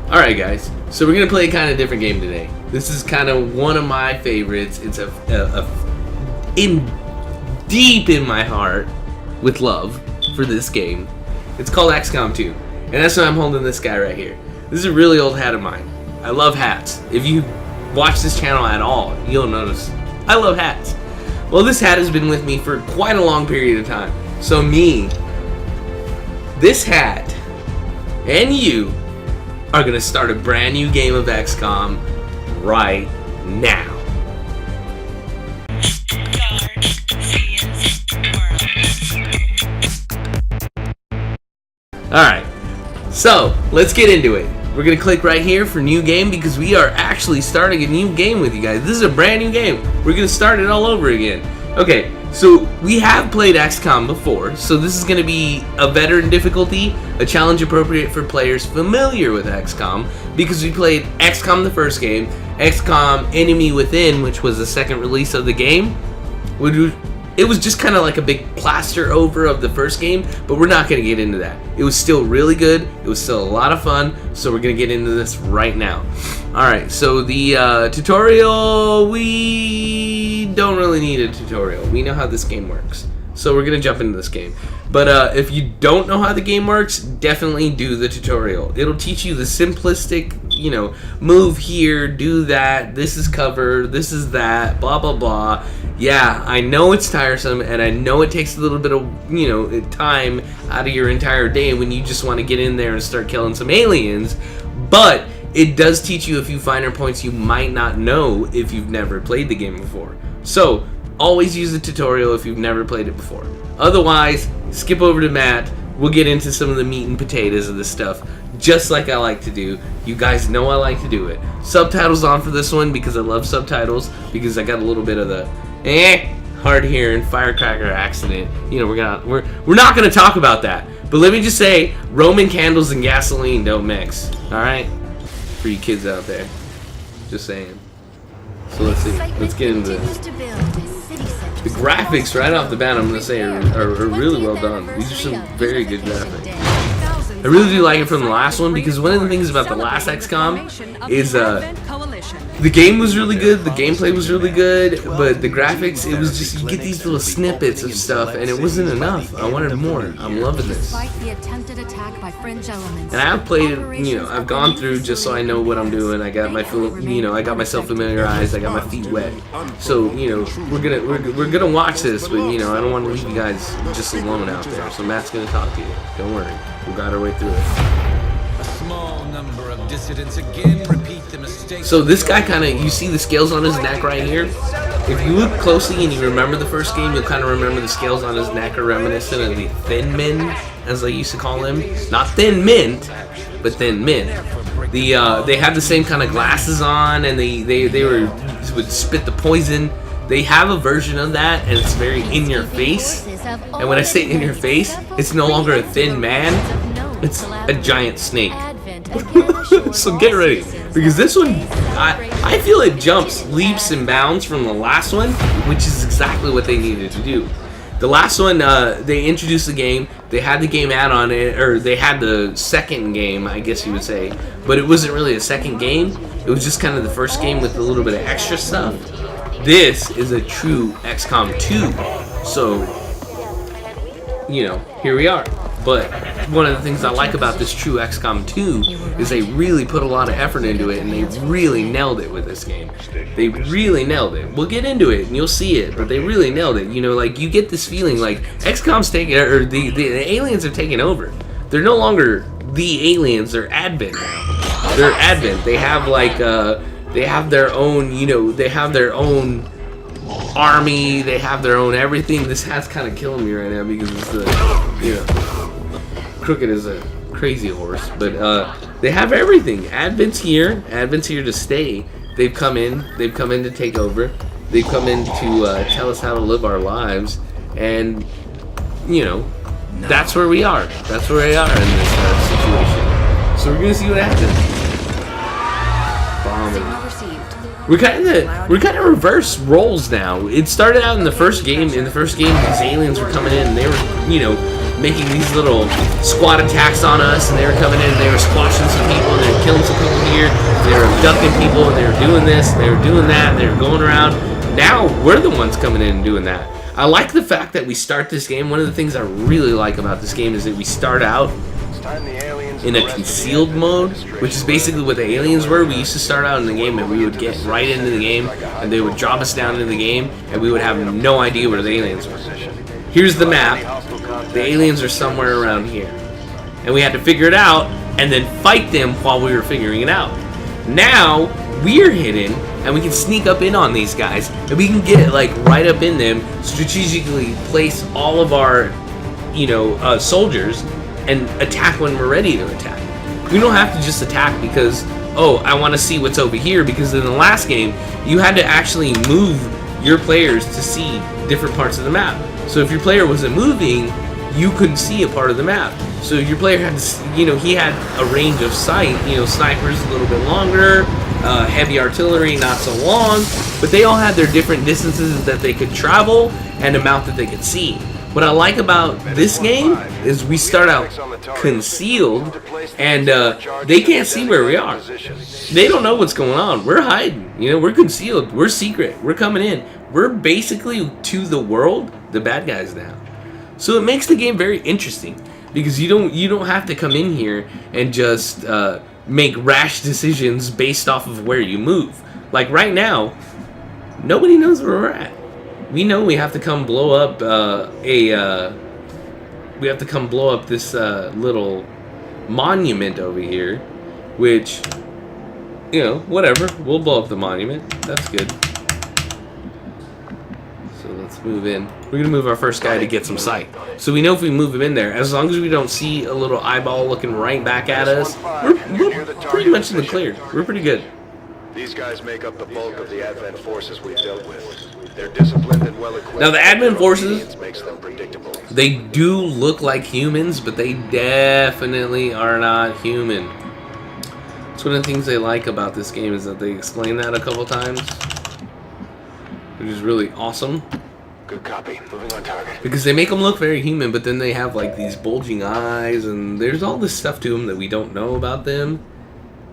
Alright guys, so we're going to play a kind of different game today. This is kind of one of my favorites. It's deep in my heart with love for this game. It's called XCOM2. And that's why I'm holding this guy right here. This is a really old hat of mine. I love hats. If you watch this channel at all, you'll notice I love hats. Well, this hat has been with me for quite a long period of time. So this hat, and you are going to start a brand new game of XCOM right now. Alright, so let's get into it. We're going to click right here for new game because we are actually starting a new game with you guys. This is a brand new game. We're going to start it all over again. Okay, so we have played XCOM before, so this is going to be a veteran difficulty, a challenge appropriate for players familiar with XCOM, because we played XCOM the first game, XCOM Enemy Within, which was the second release of the game. It was just kind of like a big plaster over of the first game, but we're not going to get into that. It was still really good. It was still a lot of fun, so we're going to get into this right now. Alright, so the tutorial, we don't really need a tutorial. We know how this game works. So we're going to jump into this game. But if you don't know how the game works, definitely do the tutorial. It'll teach you the simplistic, you know, move here, do that, this is cover, this is that, blah, blah, blah. Yeah, I know it's tiresome, and I know it takes a little bit of, you know, time out of your entire day when you just want to get in there and start killing some aliens, but it does teach you a few finer points you might not know if you've never played the game before. So, always use the tutorial if you've never played it before. Otherwise, skip over to Matt. We'll get into some of the meat and potatoes of this stuff, just like I like to do. You guys know I like to do it. Subtitles on for this one because I love subtitles, because I got a little bit of the hard hearing firecracker accident. You know, we're not gonna talk about that. But let me just say, Roman candles and gasoline don't mix. All right, for you kids out there, just saying. So let's see. Let's get into this. The graphics right off the bat, I'm gonna say, are really well done. These are some very good graphics. I really do like it from the last one, because one of the things about the last XCOM is the game was really good, the gameplay was really good, but the graphics, it was just, you get these little snippets of stuff, and it wasn't enough. I wanted more. I'm loving this. And I've played it, you know, I've gone through just so I know what I'm doing. I got my, you know, I got myself familiarized. I got my feet wet. So, you know, we're gonna watch this, but you know, I don't want to leave you guys just alone out there. So Matt's gonna talk to you. Don't worry. We got our way through it. A small number of dissidents again repeat the mistake. So this guy kind of, you see the scales on his neck right here? If you look closely and you remember the first game, you'll kind of remember the scales on his neck are reminiscent of the Thin Men, as they used to call him. Not Thin Mint, but Thin Men. They had the same kind of glasses on, and they would spit the poison. They have a version of that, and it's very in your face. And when I say in your face, it's no longer a thin man, it's a giant snake. So get ready, because this one, I feel it jumps leaps and bounds from the last one, which is exactly what they needed to do. The last one, they introduced the game, they had the game add-on, or they had the second game, I guess you would say, but it wasn't really a second game. It was just kind of the first game with a little bit of extra stuff. This is a true XCOM 2, so, you know, here we are. But one of the things I like about this true XCOM 2 is they really put a lot of effort into it, and they really nailed it with this game. They really nailed it. We'll get into it, and you'll see it, but they really nailed it. You know, like, you get this feeling like XCOM's taking, or the aliens are taking over. They're no longer the aliens, they're Advent now. They're Advent. They have, like, they have their own, you know, they have their own army, they have their own everything. This hat's kind of killing me right now because it's the, you know, crooked as a crazy horse. But they have everything. Advent's here to stay. They've come in to take over. They've come in to tell us how to live our lives, and you know, that's where we are. That's where we are in this situation. So we're gonna see what happens. bombing. We're kind of reverse roles now. It started out in the first game. In the first game, these aliens were coming in, and they were, you know, making these little squad attacks on us, and they were coming in, and they were squashing some people, and they were killing some people here. And they were abducting people, and they were doing this, and they were doing that, and they were going around. Now we're the ones coming in and doing that. I like the fact that we start this game. One of the things I really like about this game is that we start out in a concealed mode, which is basically what the aliens were. We used to start out in the game and we would get right into the game and they would drop us down into the game and we would have no idea where the aliens were. Here's the map. The aliens are somewhere around here. And we had to figure it out and then fight them while we were figuring it out. Now, we're hidden and we can sneak up in on these guys and we can get like right up in them, strategically place all of our, you know, soldiers and attack when we're ready to attack. We don't have to just attack because, oh, I want to see what's over here, because in the last game you had to actually move your players to see different parts of the map. So if your player wasn't moving, you couldn't see a part of the map. So your player had to, you know, he had a range of sight, you know, snipers a little bit longer, heavy artillery not so long, but they all had their different distances that they could travel and amount that they could see. What I like about this game is we start out concealed and they can't see where we are. They don't know what's going on. We're hiding, you know, we're concealed, we're secret, we're coming in. We're basically to the world, the bad guys now. So it makes the game very interesting because you don't have to come in here and just make rash decisions based off of where you move. Like right now, nobody knows where we're at. We know we have to come blow up we have to come blow up this little monument over here, which, you know, whatever. We'll blow up the monument. That's good. So let's move in. We're gonna move our first guy to get some sight. So we know if we move him in there, as long as we don't see a little eyeball looking right back at us, we're pretty much in the clear. We're pretty good. These guys make up the bulk of the Advent forces we've dealt with. They're disciplined and well equipped. Now the Advent forces, makes them predictable. They do look like humans, but they definitely are not human. It's one of the things they like about this game is that they explain that a couple times, which is really awesome. Good copy. Moving on target. Because they make them look very human, but then they have like these bulging eyes, and there's all this stuff to them that we don't know about them.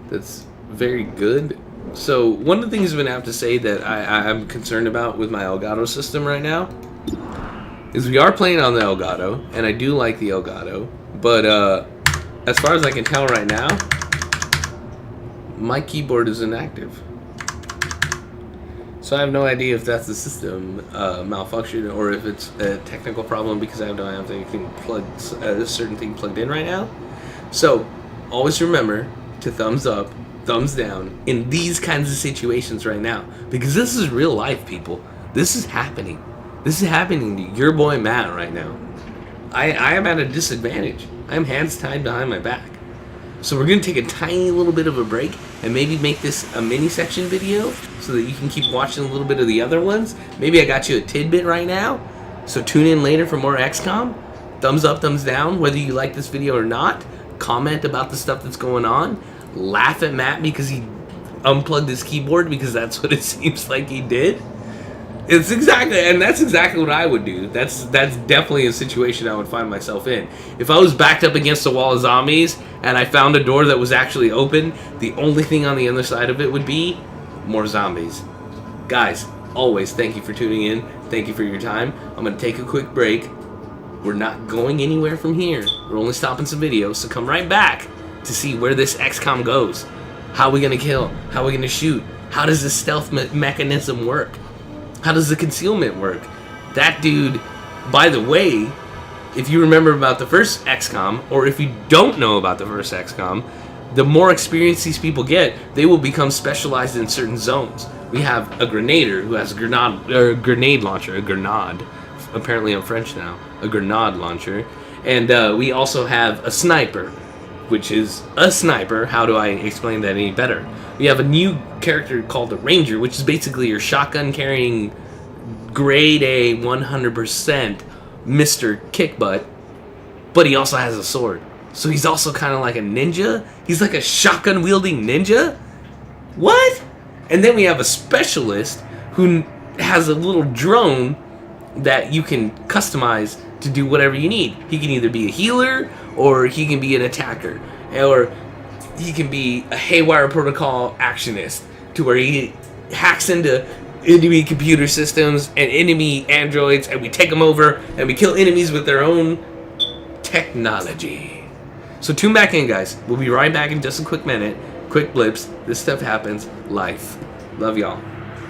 That's very good. So one of the things I'm going to have to say that I'm concerned about with my Elgato system right now is we are playing on the Elgato, and I do like the Elgato, but as far as I can tell right now, my keyboard is inactive. So I have no idea if that's the system malfunction or if it's a technical problem because I don't have anything plugged, a certain thing plugged in right now. So always remember to thumbs up, thumbs down in these kinds of situations right now, because this is real life, people. This is happening. This is happening to your boy Matt right now. I am at a disadvantage. I'm hands tied behind my back. So we're going to take a tiny little bit of a break and maybe make this a mini section video so that you can keep watching a little bit of the other ones. Maybe I got you a tidbit right now. So tune in later for more XCOM. Thumbs up, thumbs down, whether you like this video or not. Comment about the stuff that's going on. Laugh at Matt because he unplugged his keyboard, because that's what it seems like he did. That's exactly what I would do. That's definitely a situation I would find myself in. If I was backed up against a wall of zombies and I found a door that was actually open, the only thing on the other side of it would be more zombies. Guys, always thank you for tuning in. Thank you for your time. I'm going to take a quick break. We're not going anywhere from here. We're only stopping some videos, so come right back to see where this XCOM goes. How are we going to kill? How are we going to shoot? How does the stealth mechanism work? How does the concealment work? That dude, by the way, if you remember about the first XCOM, or if you don't know about the first XCOM, the more experience these people get, they will become specialized in certain zones. We have a grenader who has a grenade launcher, a grenade. Apparently I'm French now. A grenade launcher. And we also have a sniper, which is a sniper. How do I explain that any better? We have a new character called the Ranger, which is basically your shotgun-carrying, grade A, 100% Mr. Kickbutt, but he also has a sword. So he's also kind of like a ninja. He's like a shotgun-wielding ninja. What? And then we have a specialist who has a little drone that you can customize to do whatever you need. He can either be a healer, or he can be an attacker, or he can be a Haywire Protocol actionist, to where he hacks into enemy computer systems and enemy androids, and we take them over and we kill enemies with their own technology. So tune back in, guys. We'll be right back in just a quick minute. Quick blips. This stuff happens. Life. Love y'all.